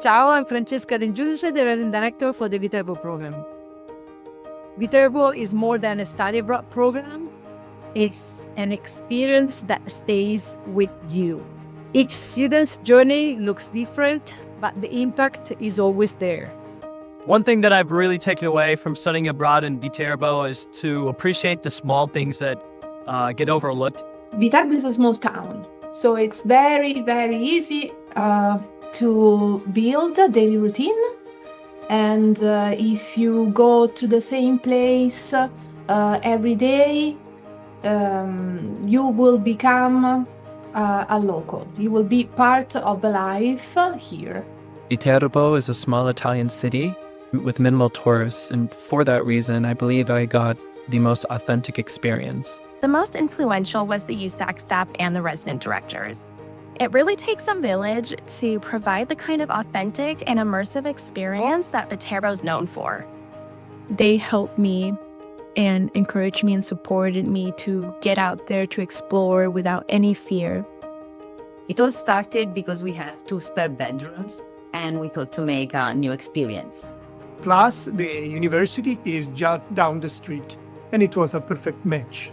Ciao, I'm Francesca Del Giudice, the resident director for the Viterbo program. Viterbo is more than a study abroad program. It's an experience that stays with you. Each student's journey looks different, but the impact is always there. One thing that I've really taken away from studying abroad in Viterbo is to appreciate the small things that get overlooked. Viterbo is a small town, so it's very, very easy to build a daily routine. And if you go to the same place every day, you will become a local. You will be part of the life here. Viterbo is a small Italian city with minimal tourists, and for that reason, I believe I got the most authentic experience. The most influential was the USAC staff and the resident directors. It really takes a village to provide the kind of authentic and immersive experience that Viterbo is known for. They helped me and encouraged me and supported me to get out there to explore without any fear. It all started because we had 2 spare bedrooms and we thought to make a new experience. Plus, the university is just down the street, and it was a perfect match.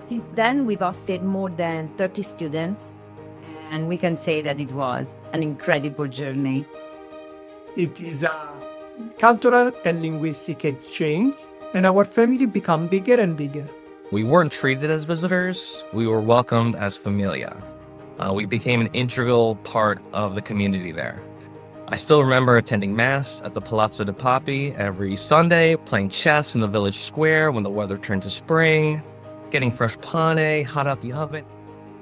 Since then, we've hosted more than 30 students, and we can say that it was an incredible journey. It is a cultural and linguistic exchange, and our family become bigger and bigger. We weren't treated as visitors, we were welcomed as familia. We became an integral part of the community there. I still remember attending Mass at the Palazzo de Papi every Sunday, playing chess in the village square when the weather turned to spring, getting fresh pane hot out the oven.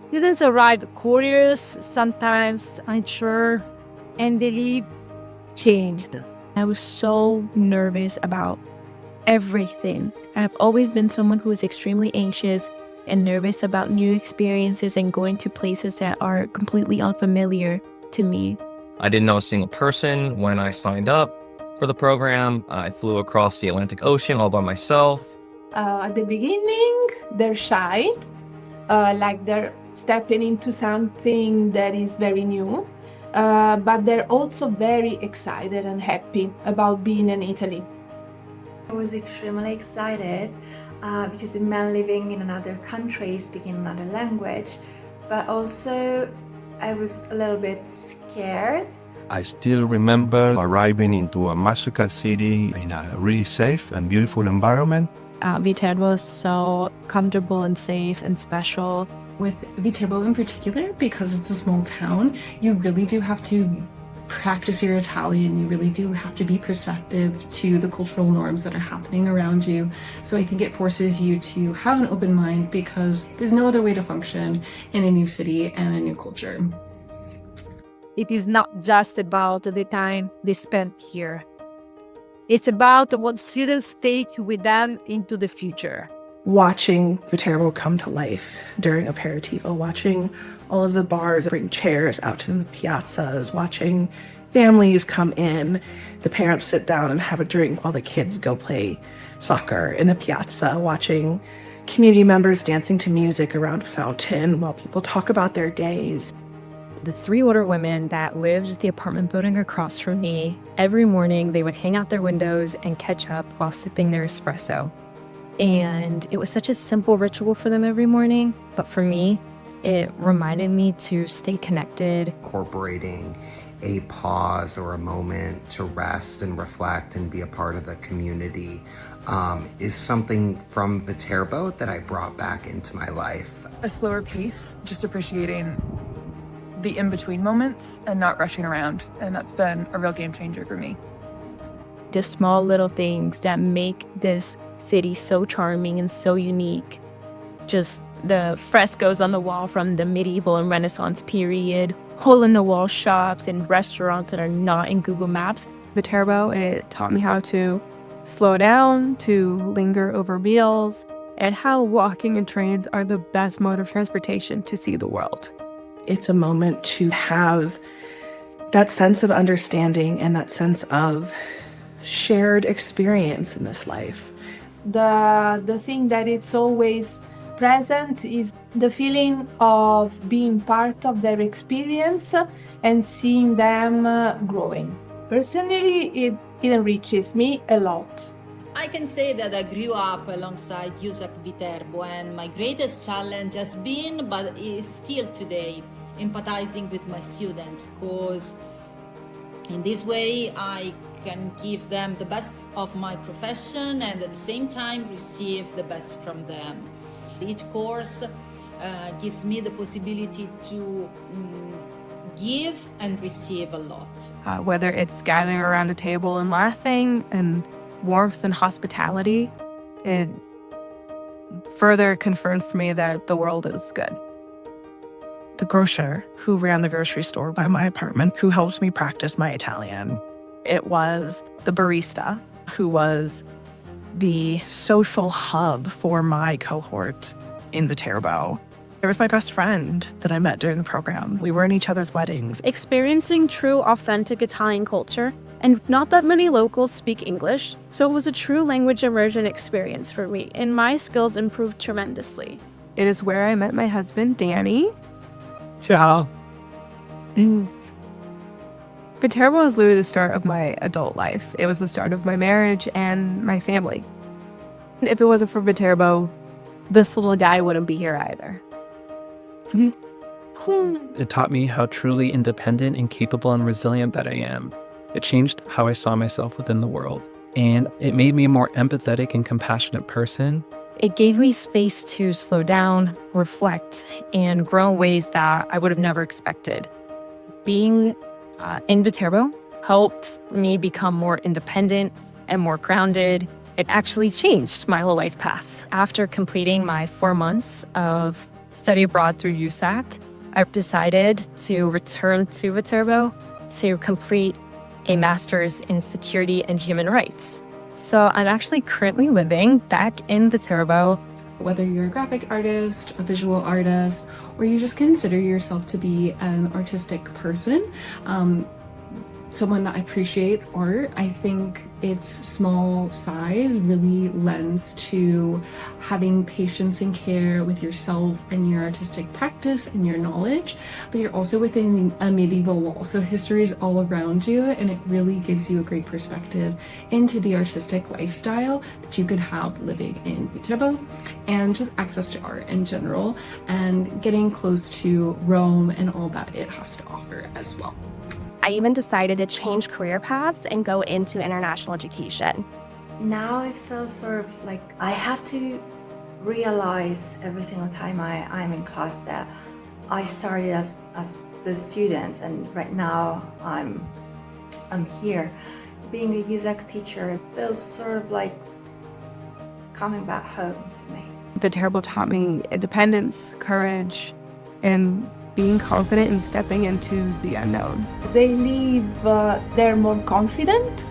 Students arrive curious, sometimes unsure, and they leave changed. I was so nervous about everything. I've always been someone who is extremely anxious and nervous about new experiences and going to places that are completely unfamiliar to me. I didn't know a single person when I signed up for the program. I flew across the Atlantic Ocean all by myself. At the beginning, they're shy, like they're stepping into something that is very new, but they're also very excited and happy about being in Italy. I was extremely excited because it meant living in another country, speaking another language, but also I was a little bit scared. I still remember arriving into a magical city in a really safe and beautiful environment. Viterbo is so comfortable and safe and special. With Viterbo in particular, because it's a small town, you really do have to practice your Italian. You really do have to be perceptive to the cultural norms that are happening around you. So I think it forces you to have an open mind because there's no other way to function in a new city and a new culture. It is not just about the time they spent here. It's about what students take with them into the future. Watching Viterbo come to life during aperitivo, watching all of the bars bring chairs out to the piazzas, watching families come in, the parents sit down and have a drink while the kids go play soccer in the piazza, watching community members dancing to music around a fountain while people talk about their days. The 3 older women that lived at the apartment building across from me, every morning they would hang out their windows and catch up while sipping their espresso. And it was such a simple ritual for them every morning, but for me, it reminded me to stay connected. Incorporating a pause or a moment to rest and reflect and be a part of the community is something from Viterbo that I brought back into my life. A slower pace, just appreciating the in-between moments and not rushing around, and that's been a real game changer for me. The small little things that make this city so charming and so unique. Just the frescoes on the wall from the medieval and Renaissance period, hole-in-the-wall shops and restaurants that are not in Google Maps. Viterbo, it taught me how to slow down, to linger over meals, and how walking and trains are the best mode of transportation to see the world. It's a moment to have that sense of understanding and that sense of shared experience in this life. The thing that it's always present is The feeling of being part of their experience and seeing them growing. Personally, it enriches me a lot. I can say that I grew up alongside USAC Viterbo, and my greatest challenge has been, but is still today, empathizing with my students, because in this way I can give them the best of my profession and at the same time receive the best from them. Each course gives me the possibility to give and receive a lot. Whether it's gathering around a table and laughing and warmth and hospitality, it further confirmed for me that the world is good. The grocer who ran the grocery store by my apartment, who helped me practice my Italian. It was the barista who was the social hub for my cohort in Viterbo. It was my best friend that I met during the program. We were in each other's weddings. Experiencing true, authentic Italian culture, and not that many locals speak English, so it was a true language immersion experience for me, and my skills improved tremendously. It is where I met my husband, Danny. Ciao. Viterbo was literally the start of my adult life. It was the start of my marriage and my family. If it wasn't for Viterbo, this little guy wouldn't be here either. It taught me how truly independent and capable and resilient that I am. It changed how I saw myself within the world. And it made me a more empathetic and compassionate person. It gave me space to slow down, reflect, and grow in ways that I would have never expected. Being in Viterbo helped me become more independent and more grounded. It actually changed my whole life path. After completing my 4 months of study abroad through USAC, I decided to return to Viterbo to complete a master's in security and human rights. So I'm actually currently living back in Viterbo. Whether you're a graphic artist, a visual artist, or you just consider yourself to be an artistic person, someone that appreciates art, I think its small size really lends to having patience and care with yourself and your artistic practice and your knowledge, but you're also within a medieval wall. So history is all around you, and it really gives you a great perspective into the artistic lifestyle that you could have living in Viterbo, and just access to art in general, and getting close to Rome and all that it has to offer as well. I even decided to change career paths and go into international education. Now I feel sort of like I have to realize every single time I'm in class that I started as the student, and right now I'm here. Being a USAC teacher feels sort of like coming back home to me. Viterbo taught me independence, courage, and being confident and stepping into the unknown. They leave there more confident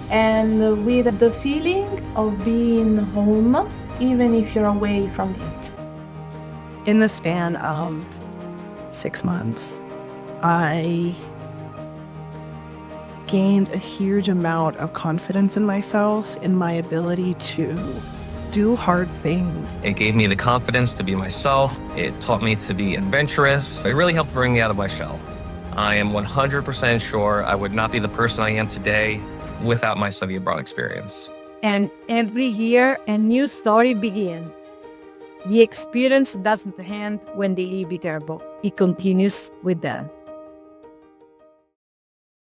and with the feeling of being home, even if you're away from it. In the span of 6 months, I gained a huge amount of confidence in myself, in my ability to do hard things. It gave me the confidence to be myself. It taught me to be adventurous. It really helped bring me out of my shell. I am 100% sure I would not be the person I am today without my study abroad experience. And every year, a new story begins. The experience doesn't end when they leave Viterbo. It continues with them.